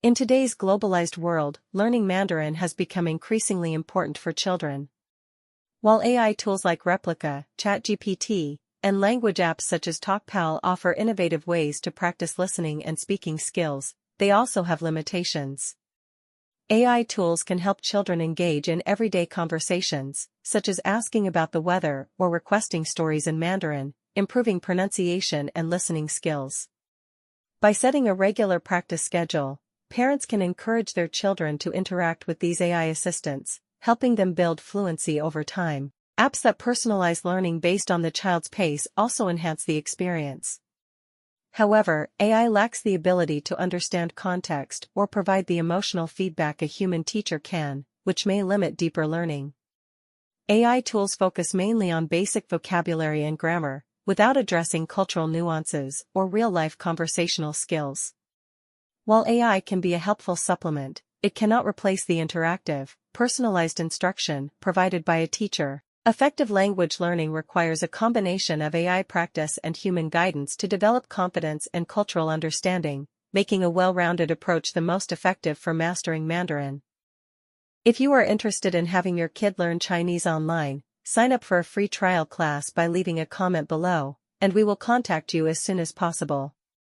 In today's globalized world, learning Mandarin has become increasingly important for children. While AI tools like Replica, ChatGPT, and language apps such as TalkPal offer innovative ways to practice listening and speaking skills, they also have limitations. AI tools can help children engage in everyday conversations, such as asking about the weather or requesting stories in Mandarin, improving pronunciation and listening skills. By setting a regular practice schedule, parents can encourage their children to interact with these AI assistants, helping them build fluency over time. Apps that personalize learning based on the child's pace also enhance the experience. However, AI lacks the ability to understand context or provide the emotional feedback a human teacher can, which may limit deeper learning. AI tools focus mainly on basic vocabulary and grammar, without addressing cultural nuances or real-life conversational skills. While AI can be a helpful supplement, it cannot replace the interactive, personalized instruction provided by a teacher. Effective language learning requires a combination of AI practice and human guidance to develop confidence and cultural understanding, making a well-rounded approach the most effective for mastering Mandarin. If you are interested in having your kid learn Chinese online, sign up for a free trial class by leaving a comment below, and we will contact you as soon as possible.